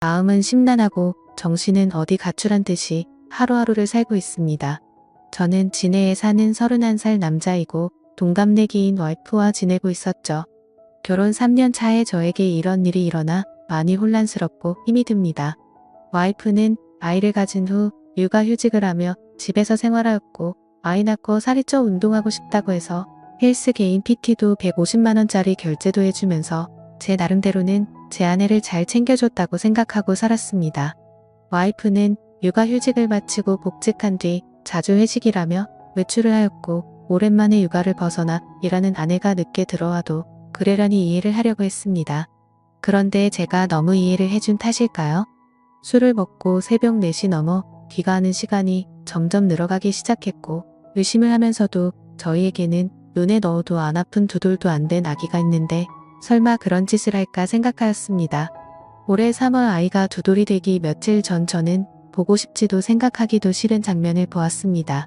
마음은 심란하고 정신은 어디 가출한 듯이 하루하루를 살고 있습니다. 저는 진해에 사는 31살 남자이고 동갑내기인 와이프와 지내고 있었죠. 결혼 3년 차에 저에게 이런 일이 일어나 많이 혼란스럽고 힘이 듭니다. 와이프는 아이를 가진 후 육아휴직을 하며 집에서 생활하였고 아이 낳고 살이 쪄 운동하고 싶다고 해서 헬스 개인 PT도 150만원짜리 결제도 해주면서 제 나름대로는 제 아내를 잘 챙겨줬다고 생각하고 살았습니다. 와이프는 육아휴직을 마치고 복직한 뒤 자주 회식이라며 외출을 하였고 오랜만에 육아를 벗어나 일하는 아내가 늦게 들어와도 그러려니 이해를 하려고 했습니다. 그런데 제가 너무 이해를 해준 탓일까요? 술을 먹고 새벽 4시 넘어 귀가하는 시간이 점점 늘어가기 시작했고 의심을 하면서도 저희에게는 눈에 넣어도 안 아픈 2돌도 안 된 아기가 있는데 설마 그런 짓을 할까 생각하였습니다. 올해 3월 아이가 2돌이 되기 며칠 전 저는 보고 싶지도 생각하기도 싫은 장면을 보았습니다.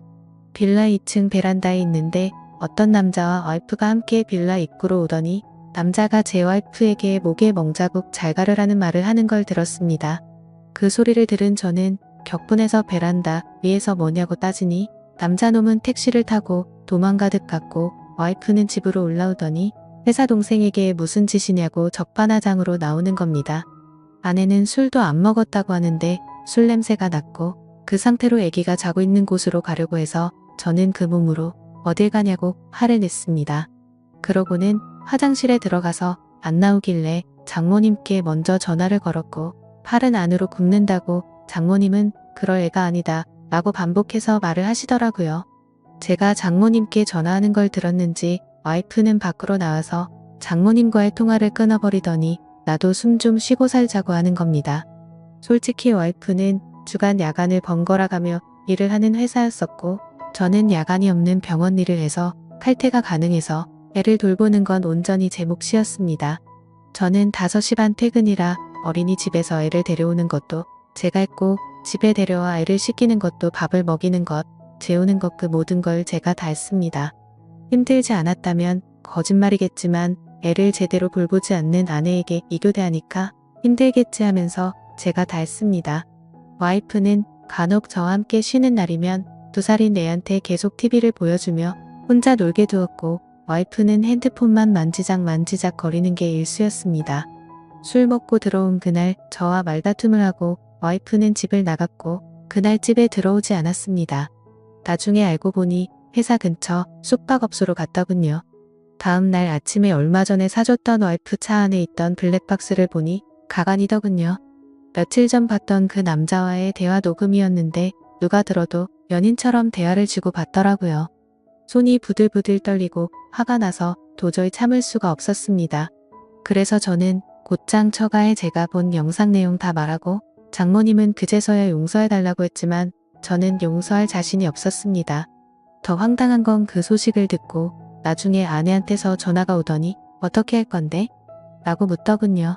빌라 2층 베란다에 있는데 어떤 남자와 와이프가 함께 빌라 입구로 오더니 남자가 제 와이프에게 목에 멍자국 잘 가르라는 말을 하는 걸 들었습니다. 그 소리를 들은 저는 격분해서 베란다 위에서 뭐냐고 따지니 남자놈은 택시를 타고 도망가듯 갔고 와이프는 집으로 올라오더니 회사 동생에게 무슨 짓이냐고 적반하장으로 나오는 겁니다. 아내는 술도 안 먹었다고 하는데 술 냄새가 났고 그 상태로 아기가 자고 있는 곳으로 가려고 해서 저는 그 몸으로 어딜 가냐고 화를 냈습니다. 그러고는 화장실에 들어가서 안 나오길래 장모님께 먼저 전화를 걸었고 팔은 안으로 굽는다고 장모님은 그럴 애가 아니다 라고 반복해서 말을 하시더라고요. 제가 장모님께 전화하는 걸 들었는지 와이프는 밖으로 나와서 장모님과의 통화를 끊어버리더니 나도 숨 좀 쉬고 살자고 하는 겁니다. 솔직히 와이프는 주간 야간을 번갈아 가며 일을 하는 회사였었고 저는 야간이 없는 병원 일을 해서 칼퇴가 가능해서 애를 돌보는 건 온전히 제 몫이었습니다. 저는 5시 반 퇴근이라 어린이집에서 애를 데려오는 것도 제가 했고 집에 데려와 애를 씻기는 것도 밥을 먹이는 것, 재우는 것 그 모든 걸 제가 다 했습니다. 힘들지 않았다면 거짓말이겠지만 애를 제대로 돌보지 않는 아내에게 이교대하니까 힘들겠지 하면서 제가 다 했습니다. 와이프는 간혹 저와 함께 쉬는 날이면 2살인 애한테 계속 TV를 보여주며 혼자 놀게 두었고 와이프는 핸드폰만 만지작 거리는 게 일수였습니다. 술 먹고 들어온 그날 저와 말다툼을 하고 와이프는 집을 나갔고 그날 집에 들어오지 않았습니다. 나중에 알고 보니 회사 근처 숙박업소로 갔더군요. 다음 날 아침에 얼마 전에 사줬던 와이프 차 안에 있던 블랙박스를 보니 가관이더군요. 며칠 전 봤던 그 남자와의 대화 녹음이었는데 누가 들어도 연인처럼 대화를 주고받더라고요. 손이 부들부들 떨리고 화가 나서 도저히 참을 수가 없었습니다. 그래서 저는 곧장 처가에 제가 본 영상 내용 다 말하고 장모님은 그제서야 용서해달라고 했지만 저는 용서할 자신이 없었습니다. 더 황당한 건 그 소식을 듣고 나중에 아내한테서 전화가 오더니 어떻게 할 건데? 라고 묻더군요.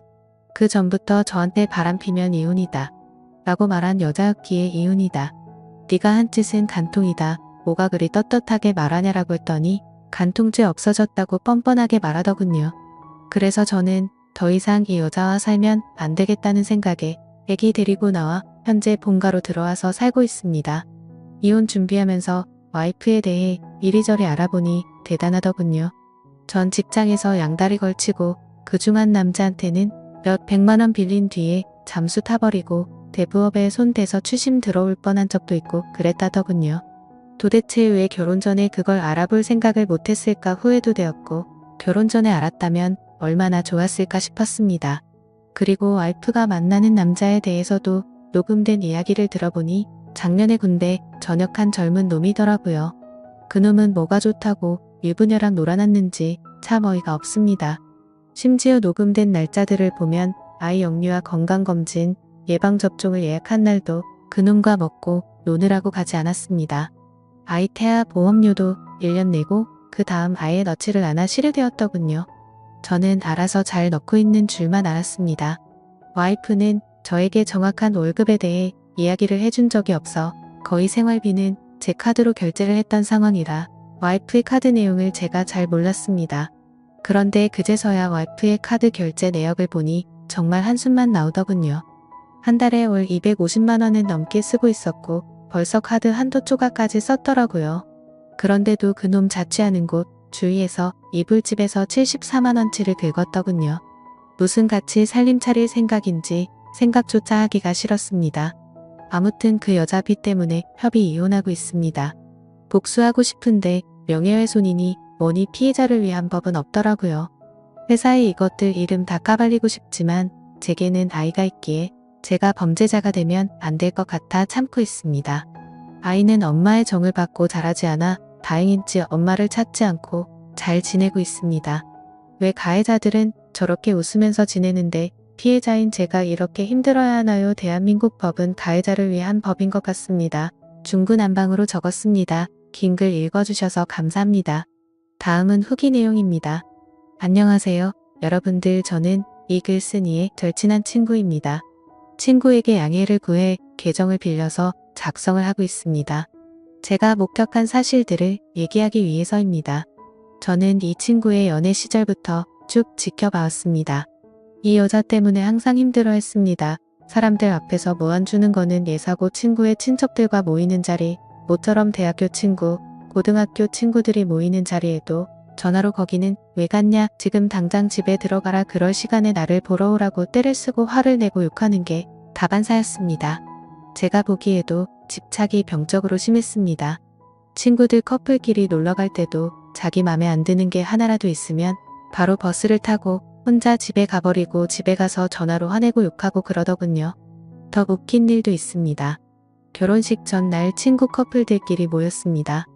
그 전부터 저한테 바람피면 이혼이다. 라고 말한 여자였기에 이혼이다. 네가 한 짓은 간통이다. 뭐가 그리 떳떳하게 말하냐라고 했더니 간통죄 없어졌다고 뻔뻔하게 말하더군요. 그래서 저는 더 이상 이 여자와 살면 안 되겠다는 생각에 애기 데리고 나와 현재 본가로 들어와서 살고 있습니다. 이혼 준비하면서 와이프에 대해 이리저리 알아보니 대단하더군요. 전 직장에서 양다리 걸치고 그중 한 남자한테는 몇 100만원 빌린 뒤에 잠수 타버리고 대부업에 손 대서 추심 들어올 뻔한 적도 있고 그랬다더군요. 도대체 왜 결혼 전에 그걸 알아볼 생각을 못했을까 후회도 되었고 결혼 전에 알았다면 얼마나 좋았을까 싶었습니다. 그리고 와이프가 만나는 남자에 대해서도 녹음된 이야기를 들어보니 작년에 군대 전역한 젊은 놈이더라고요. 그놈은 뭐가 좋다고 유부녀랑 놀아났는지 참 어이가 없습니다. 심지어 녹음된 날짜들을 보면 아이 영유아 건강검진, 예방접종을 예약한 날도 그놈과 먹고 노느라고 가지 않았습니다. 아이 태아 보험료도 1년 내고 그 다음 아예 넣지를 않아 실효되었더군요. 저는 알아서 잘 넣고 있는 줄만 알았습니다. 와이프는 저에게 정확한 월급에 대해 이야기를 해준 적이 없어 거의 생활비는 제 카드로 결제를 했던 상황이라 와이프의 카드 내용을 제가 잘 몰랐습니다. 그런데 그제서야 와이프의 카드 결제 내역을 보니 정말 한숨만 나오더군요. 한 달에 월 250만 원은 넘게 쓰고 있었고 벌써 카드 한도 초과까지 썼더라고요. 그런데도 그놈 자취하는 곳 주위에서 이불집에서 74만 원치를 긁었더군요. 무슨 같이 살림 차릴 생각인지 생각조차 하기가 싫었습니다. 아무튼 그 여자 빚 때문에 협의 이혼하고 있습니다. 복수하고 싶은데 명예훼손이니 뭐니 피해자를 위한 법은 없더라고요. 회사에 이것들 이름 다 까발리고 싶지만 제게는 아이가 있기에 제가 범죄자가 되면 안 될 것 같아 참고 있습니다. 아이는 엄마의 정을 받고 자라지 않아 다행인지 엄마를 찾지 않고 잘 지내고 있습니다. 왜 가해자들은 저렇게 웃으면서 지내는데 피해자인 제가 이렇게 힘들어야 하나요? 대한민국 법은 가해자를 위한 법인 것 같습니다. 중구난방으로 적었습니다. 긴 글 읽어주셔서 감사합니다. 다음은 후기 내용입니다. 안녕하세요. 여러분들, 저는 이 글 쓴 이의 절친한 친구입니다. 친구에게 양해를 구해 계정을 빌려서 작성을 하고 있습니다. 제가 목격한 사실들을 얘기하기 위해서입니다. 저는 이 친구의 연애 시절부터 쭉 지켜봐왔습니다. 이 여자 때문에 항상 힘들어했습니다. 사람들 앞에서 무안 주는 거는 예사고 친구의 친척들과 모이는 자리, 모처럼 대학교 친구, 고등학교 친구들이 모이는 자리에도 전화로 거기는 왜 갔냐, 지금 당장 집에 들어가라, 그럴 시간에 나를 보러 오라고 떼를 쓰고 화를 내고 욕하는 게 다반사였습니다. 제가 보기에도 집착이 병적으로 심했습니다. 친구들 커플끼리 놀러갈 때도 자기 맘에 안 드는 게 하나라도 있으면 바로 버스를 타고 혼자 집에 가버리고 집에 가서 전화로 화내고 욕하고 그러더군요. 더 웃긴 일도 있습니다. 결혼식 전날 친구 커플들끼리 모였습니다.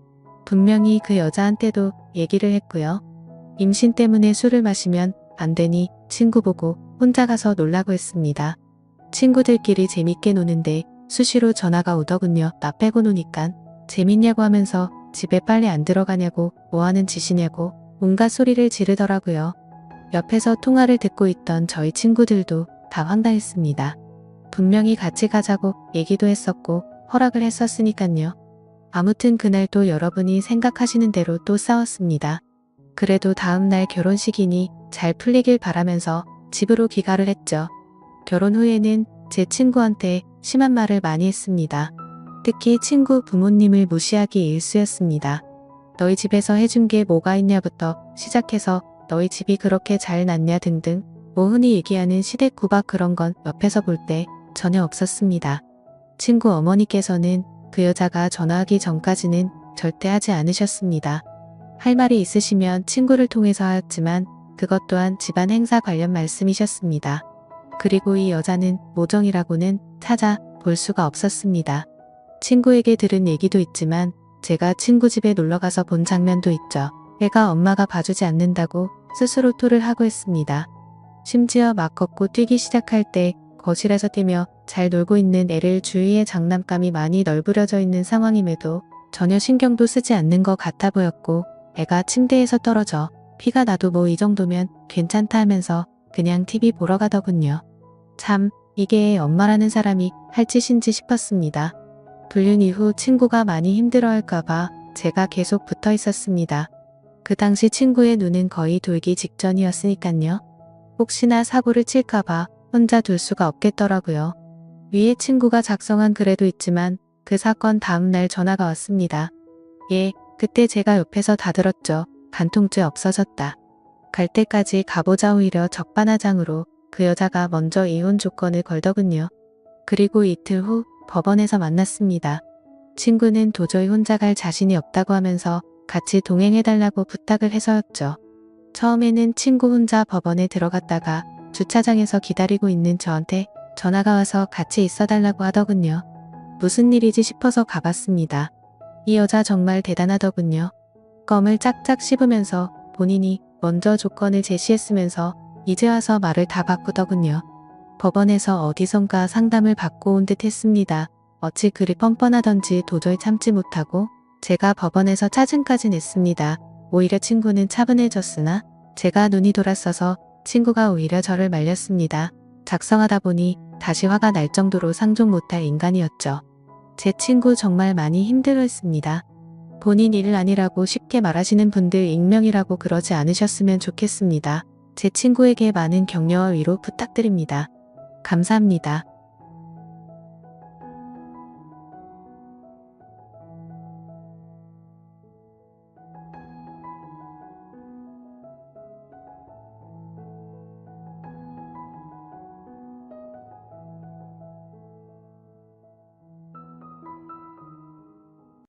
분명히 그 여자한테도 얘기를 했고요. 임신 때문에 술을 마시면 안 되니 친구 보고 혼자 가서 놀라고 했습니다. 친구들끼리 재밌게 노는데 수시로 전화가 오더군요. 나 빼고 노니깐 재밌냐고 하면서 집에 빨리 안 들어가냐고, 뭐하는 짓이냐고 온갖 소리를 지르더라고요. 옆에서 통화를 듣고 있던 저희 친구들도 다 황당했습니다. 분명히 같이 가자고 얘기도 했었고 허락을 했었으니깐요. 아무튼 그날도 여러분이 생각하시는 대로 또 싸웠습니다. 그래도 다음날 결혼식이니 잘 풀리길 바라면서 집으로 귀가를 했죠. 결혼 후에는 제 친구한테 심한 말을 많이 했습니다. 특히 친구 부모님을 무시하기 일쑤였습니다. 너희 집에서 해준 게 뭐가 있냐부터 시작해서 너희 집이 그렇게 잘 났냐 등등, 뭐 흔히 얘기하는 시댁 구박, 그런 건 옆에서 볼 때 전혀 없었습니다. 친구 어머니께서는 그 여자가 전화하기 전까지는 절대 하지 않으셨습니다. 할 말이 있으시면 친구를 통해서 하였지만 그것 또한 집안 행사 관련 말씀이셨습니다. 그리고 이 여자는 모정이라고는 찾아 볼 수가 없었습니다. 친구에게 들은 얘기도 있지만 제가 친구 집에 놀러가서 본 장면도 있죠. 애가 엄마가 봐주지 않는다고 스스로 토를 하고 했습니다. 심지어 막 걷고 뛰기 시작할 때 거실에서 뛰며 잘 놀고 있는 애를 주위에 장난감이 많이 널브러져 있는 상황임에도 전혀 신경도 쓰지 않는 것 같아 보였고, 애가 침대에서 떨어져 피가 나도 뭐 이 정도면 괜찮다 하면서 그냥 TV 보러 가더군요. 참, 이게 엄마라는 사람이 할 짓인지 싶었습니다. 불륜 이후 친구가 많이 힘들어할까봐 제가 계속 붙어 있었습니다. 그 당시 친구의 눈은 거의 돌기 직전이었으니깐요. 혹시나 사고를 칠까봐 혼자 둘 수가 없겠더라고요. 위에 친구가 작성한 글에도 있지만 그 사건 다음날 전화가 왔습니다. 예, 그때 제가 옆에서 다 들었죠. 간통죄 없어졌다. 갈 때까지 가보자. 오히려 적반하장으로 그 여자가 먼저 이혼 조건을 걸더군요. 그리고 이틀 후 법원에서 만났습니다. 친구는 도저히 혼자 갈 자신이 없다고 하면서 같이 동행해달라고 부탁을 해서였죠. 처음에는 친구 혼자 법원에 들어갔다가 주차장에서 기다리고 있는 저한테 전화가 와서 같이 있어달라고 하더군요. 무슨 일이지 싶어서 가봤습니다. 이 여자 정말 대단하더군요. 껌을 짝짝 씹으면서 본인이 먼저 조건을 제시했으면서 이제 와서 말을 다 바꾸더군요. 법원에서 어디선가 상담을 받고 온 듯 했습니다. 어찌 그리 뻔뻔하던지 도저히 참지 못하고 제가 법원에서 짜증까지 냈습니다. 오히려 친구는 차분해졌으나 제가 눈이 돌았어서 친구가 오히려 저를 말렸습니다. 작성하다 보니 다시 화가 날 정도로 상종 못할 인간이었죠. 제 친구 정말 많이 힘들어했습니다. 본인 일 아니라고 쉽게 말하시는 분들 익명이라고 그러지 않으셨으면 좋겠습니다. 제 친구에게 많은 격려와 위로 부탁드립니다. 감사합니다.